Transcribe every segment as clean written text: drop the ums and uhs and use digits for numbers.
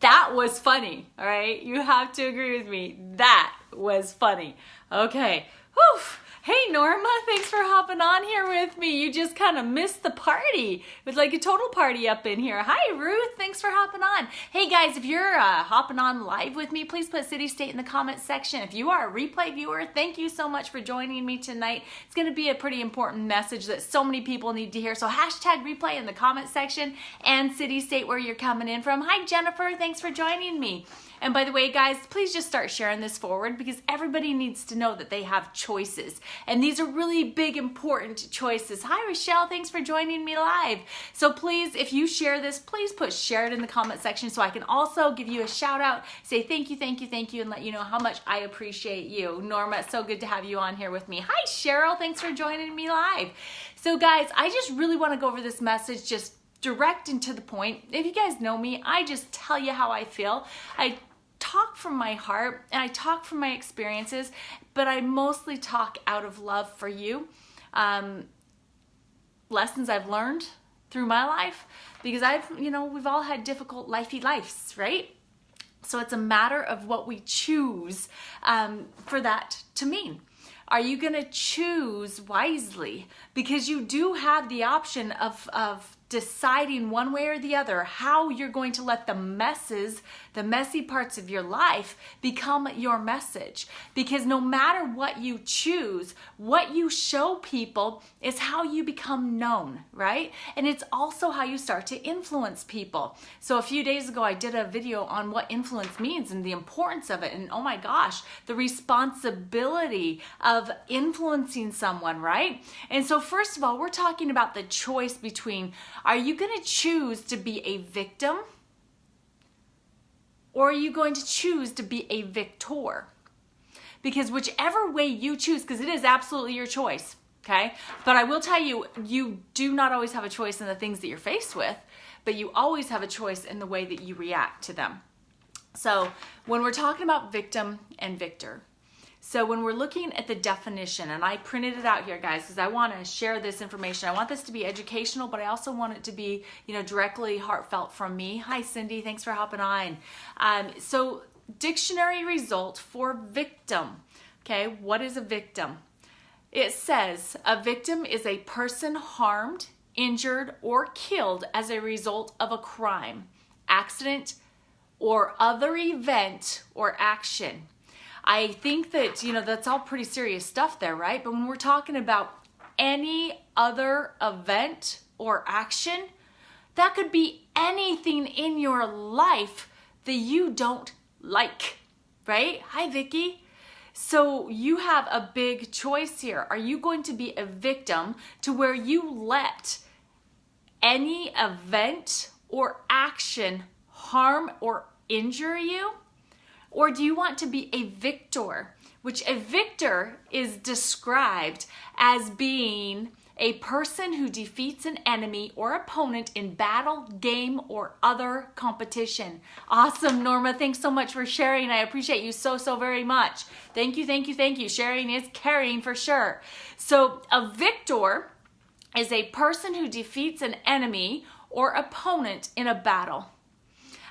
That was funny, all right? You have to agree with me. That was funny. Okay. Whew. Hey, Norma, thanks for hopping on here with me. You just kind of missed the party. It was like a total party up in here. Hi, Ruth. Thanks for hopping on. Hey, guys, if you're hopping on live with me, please put City State in the comments section. If you are a replay viewer, thank you so much for joining me tonight. It's going to be a pretty important message that so many people need to hear. So hashtag replay in the comments section and City State where you're coming in from. Hi, Jennifer. Thanks for joining me. And by the way, guys, please just start sharing this forward because everybody needs to know that they have choices. And these are really big, important choices. Hi, Rochelle. Thanks for joining me live. So please, if you share this, please put share it in the comment section so I can also give you a shout out, say thank you, thank you, thank you, and let you know how much I appreciate you. Norma, it's so good to have you on here with me. Hi, Cheryl. Thanks for joining me live. So guys, I just really want to go over this message just direct and to the point. If you guys know me, I just tell you how I feel. I talk from my heart and I talk from my experiences, but I mostly talk out of love for you. Lessons I've learned through my life because we've all had difficult lifey lives, right? So it's a matter of what we choose for that to mean. Are you going to choose wisely? Because you do have the option of deciding one way or the other how you're going to let the messy parts of your life become your message. Because no matter what you choose, what you show people is how you become known, right? And it's also how you start to influence people. So a few days ago, I did a video on what influence means and the importance of it. And oh my gosh, the responsibility of influencing someone, right? And so first of all, we're talking about the choice between, are you going to choose to be a victim or are you going to choose to be a victor? Because whichever way you choose, because it is absolutely your choice, okay? But I will tell you, you do not always have a choice in the things that you're faced with, but you always have a choice in the way that you react to them. So when we're talking about victim and victor, so when we're looking at the definition, and I printed it out here, guys, because I want to share this information. I want this to be educational, but I also want it to be, directly heartfelt from me. Hi, Cindy. Thanks for hopping on. So dictionary result for victim. Okay, what is a victim? It says a victim is a person harmed, injured, or killed as a result of a crime, accident, or other event or action. I think that, that's all pretty serious stuff there, right? But when we're talking about any other event or action, that could be anything in your life that you don't like, right? Hi, Vicky. So you have a big choice here. Are you going to be a victim to where you let any event or action harm or injure you? Or do you want to be a victor, which a victor is described as being a person who defeats an enemy or opponent in battle, game, or other competition. Awesome, Norma. Thanks so much for sharing. I appreciate you so, so very much. Thank you, thank you, thank you. Sharing is caring for sure. So a victor is a person who defeats an enemy or opponent in a battle.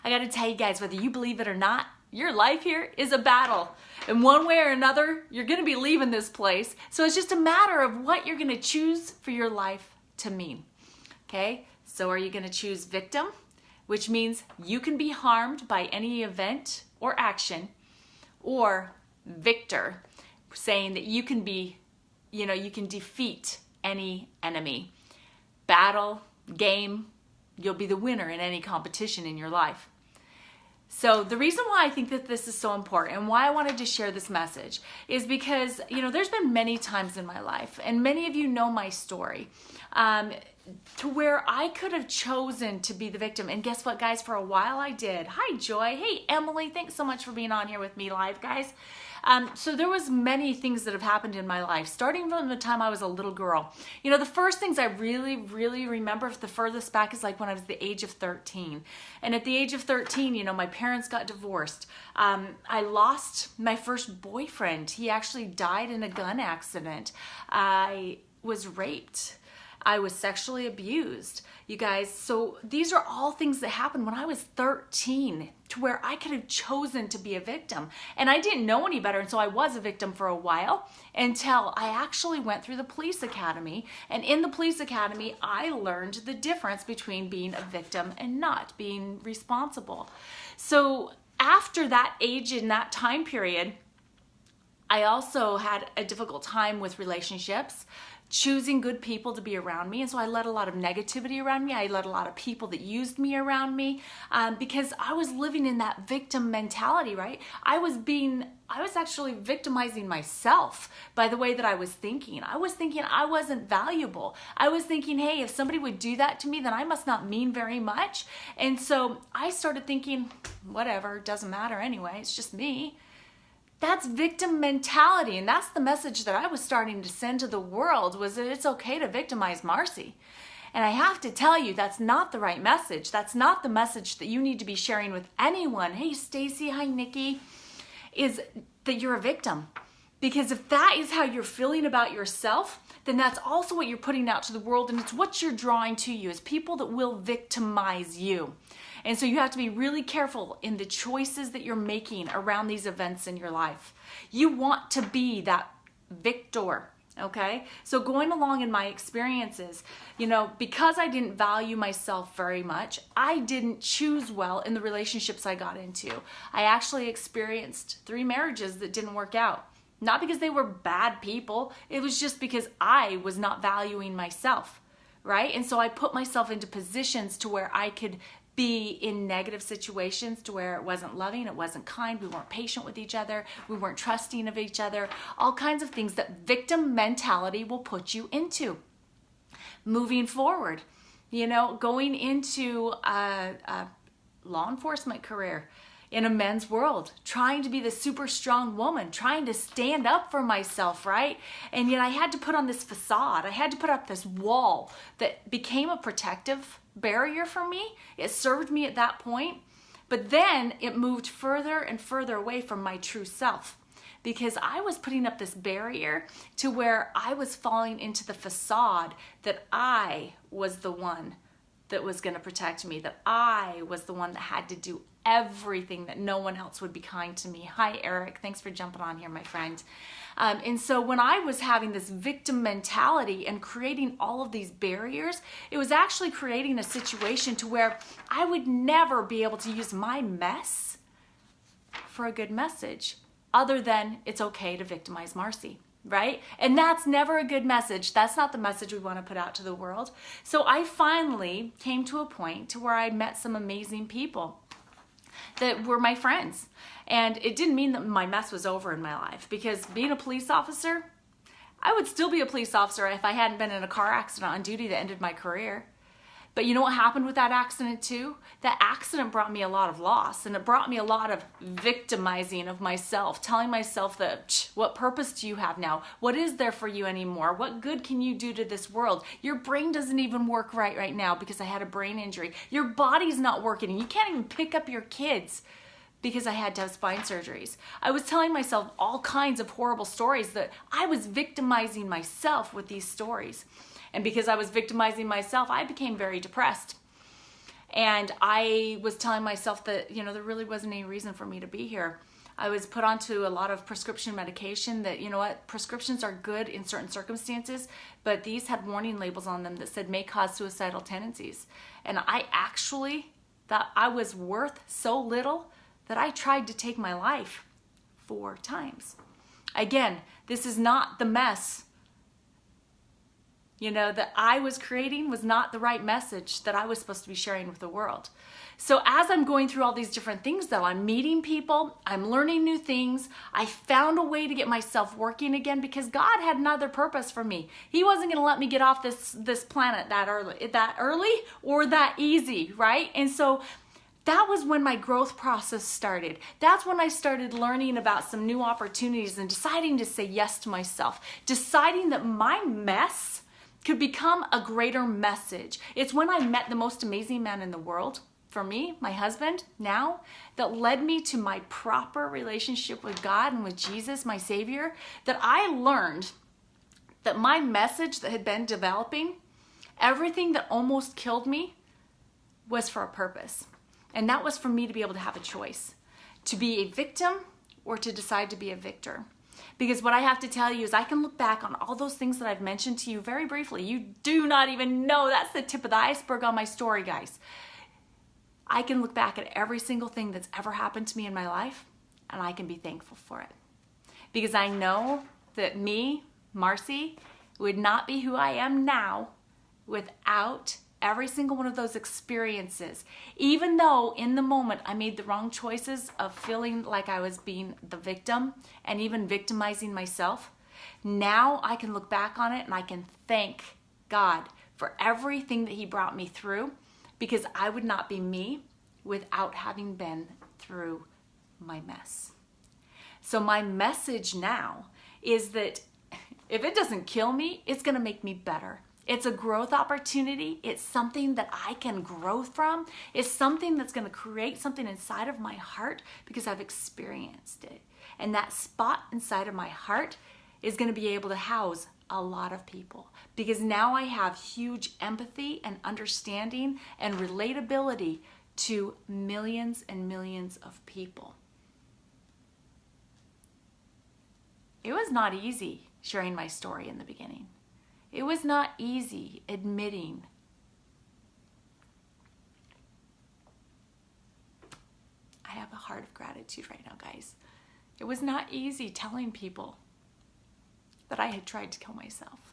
I got to tell you guys, whether you believe it or not, your life here is a battle. In one way or another, you're going to be leaving this place. So it's just a matter of what you're going to choose for your life to mean. Okay? So are you going to choose victim, which means you can be harmed by any event or action, or victor, saying that you can be, you can defeat any enemy. Battle, game, you'll be the winner in any competition in your life. So the reason why I think that this is so important and why I wanted to share this message is because, there's been many times in my life, and many of you know my story, to where I could have chosen to be the victim. And guess what, guys? For a while I did. Hi, Joy. Hey, Emily. Thanks so much for being on here with me live, guys. So there was many things that have happened in my life, starting from the time I was a little girl. The first things I really, really remember, the furthest back, is like when I was the age of 13. And at the age of 13, my parents got divorced. I lost my first boyfriend. He actually died in a gun accident. I was raped. I was sexually abused, you guys. So these are all things that happened when I was 13, to where I could have chosen to be a victim. And I didn't know any better, and so I was a victim for a while until I actually went through the police academy. And in the police academy, I learned the difference between being a victim and not being responsible. So after that age, in that time period, I also had a difficult time with relationships, choosing good people to be around me. And so I let a lot of negativity around me. I let a lot of people that used me around me, because I was living in that victim mentality, right? I was actually victimizing myself by the way that I was thinking. I was thinking I wasn't valuable. I was thinking, hey, if somebody would do that to me, then I must not mean very much. And so I started thinking, whatever, it doesn't matter anyway, it's just me. That's victim mentality, and that's the message that I was starting to send to the world, was that it's okay to victimize Marci. And I have to tell you, that's not the right message. That's not the message that you need to be sharing with anyone. Hey, Stacy, hi, Nikki, is that you're a victim. Because if that is how you're feeling about yourself, then that's also what you're putting out to the world, and it's what you're drawing to you, is people that will victimize you. And so you have to be really careful in the choices that you're making around these events in your life. You want to be that victor, okay? So going along in my experiences, because I didn't value myself very much, I didn't choose well in the relationships I got into. I actually experienced 3 marriages that didn't work out. Not because they were bad people, it was just because I was not valuing myself, right? And so I put myself into positions to where I could be in negative situations, to where it wasn't loving, it wasn't kind, we weren't patient with each other, we weren't trusting of each other, all kinds of things that victim mentality will put you into. Moving forward, going into a law enforcement career, in a men's world, trying to be the super strong woman, trying to stand up for myself, right? And yet I had to put on this facade. I had to put up this wall that became a protective barrier for me. It served me at that point, but then it moved further and further away from my true self, because I was putting up this barrier to where I was falling into the facade that I was the one that was going to protect me, that I was the one that had to do everything, that no one else would be kind to me. Hi, Eric. Thanks for jumping on here, my friend. And so when I was having this victim mentality and creating all of these barriers, it was actually creating a situation to where I would never be able to use my mess for a good message, other than it's okay to victimize Marci. Right? And that's never a good message. That's not the message we want to put out to the world. So I finally came to a point to where I met some amazing people that were my friends. And it didn't mean that my mess was over in my life, because being a police officer, I would still be a police officer if I hadn't been in a car accident on duty that ended my career. But you know what happened with that accident too? That accident brought me a lot of loss, and it brought me a lot of victimizing of myself, telling myself that, what purpose do you have now? What is there for you anymore? What good can you do to this world? Your brain doesn't even work right now because I had a brain injury. Your body's not working, and you can't even pick up your kids because I had to have spine surgeries. I was telling myself all kinds of horrible stories that I was victimizing myself with these stories. And because I was victimizing myself, I became very depressed. And I was telling myself that, there really wasn't any reason for me to be here. I was put onto a lot of prescription medication that, prescriptions are good in certain circumstances, but these had warning labels on them that said may cause suicidal tendencies. And I actually thought I was worth so little that I tried to take my life 4 times. Again, this is not the mess that I was creating, was not the right message that I was supposed to be sharing with the world. So as I'm going through all these different things though, I'm meeting people, I'm learning new things, I found a way to get myself working again, because God had another purpose for me. He wasn't gonna let me get off this planet that early or that easy, right? And so that was when my growth process started. That's when I started learning about some new opportunities and deciding to say yes to myself, deciding that my mess could become a greater message. It's when I met the most amazing man in the world, for me, my husband now, that led me to my proper relationship with God and with Jesus, my Savior, that I learned that my message that had been developing Everything that almost killed me was for a purpose. And that was for me to be able to have a choice, to be a victim or to decide to be a victor. Because what I have to tell you is I can look back on all those things that I've mentioned to you very briefly. You do not even know. That's the tip of the iceberg on my story, guys. I can look back at every single thing that's ever happened to me in my life, and I can be thankful for it. Because I know that me, Marci, would not be who I am now without every single one of those experiences. Even though in the moment I made the wrong choices of feeling like I was being the victim and even victimizing myself, now I can look back on it and I can thank God for everything that He brought me through, because I would not be me without having been through my mess. So my message now is that if it doesn't kill me, it's going to make me better. It's a growth opportunity. It's something that I can grow from. It's something that's going to create something inside of my heart because I've experienced it. And that spot inside of my heart is going to be able to house a lot of people, because now I have huge empathy and understanding and relatability to millions and millions of people. It was not easy sharing my story in the beginning. It was not easy admitting I have a heart of gratitude right now, guys. It was not easy telling people that I had tried to kill myself.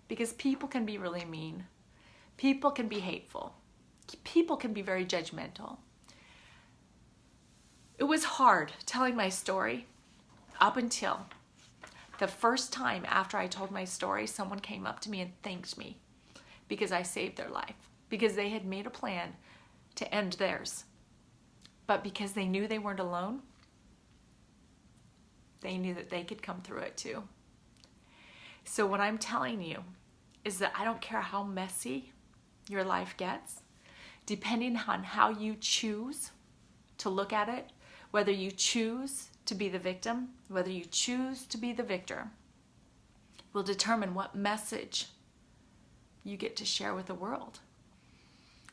Because people can be really mean. People can be hateful. People can be very judgmental. It was hard telling my story up until the first time after I told my story, someone came up to me and thanked me because I saved their life, because they had made a plan to end theirs. But because they knew they weren't alone, they knew that they could come through it too. So what I'm telling you is that I don't care how messy your life gets, depending on how you choose to look at it, whether you choose to be the victim, whether you choose to be the victor, will determine what message you get to share with the world.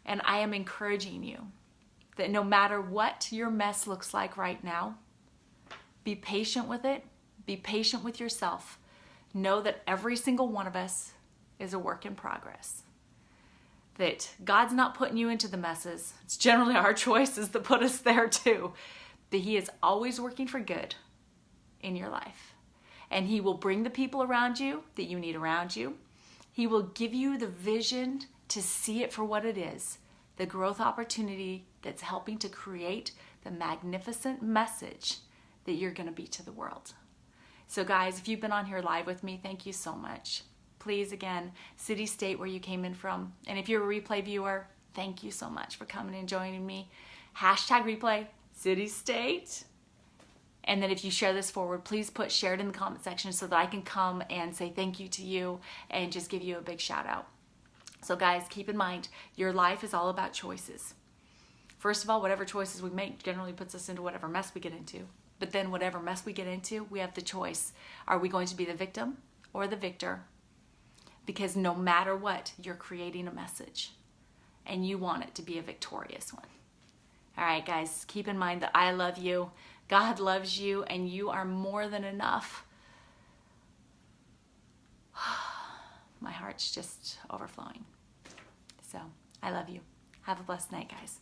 And I am encouraging you that no matter what your mess looks like right now, be patient with it. Be patient with yourself. Know that every single one of us is a work in progress. That God's not putting you into the messes. It's generally our choices that put us there too. But He is always working for good in your life. And He will bring the people around you that you need around you. He will give you the vision to see it for what it is, the growth opportunity that's helping to create the magnificent message that you're going to be to the world. So guys, if you've been on here live with me, thank you so much. Please, again, city, state where you came in from. And if you're a replay viewer, thank you so much for coming and joining me. Hashtag replay, city, state. And then if you share this forward, please share it in the comment section so that I can come and say thank you to you and just give you a big shout out. So guys, keep in mind, your life is all about choices. First of all, whatever choices we make generally puts us into whatever mess we get into. But then whatever mess we get into, we have the choice. Are we going to be the victim or the victor? Because no matter what, you're creating a message. And you want it to be a victorious one. All right, guys, keep in mind that I love you. God loves you, and you are more than enough. My heart's just overflowing. So, I love you. Have a blessed night, guys.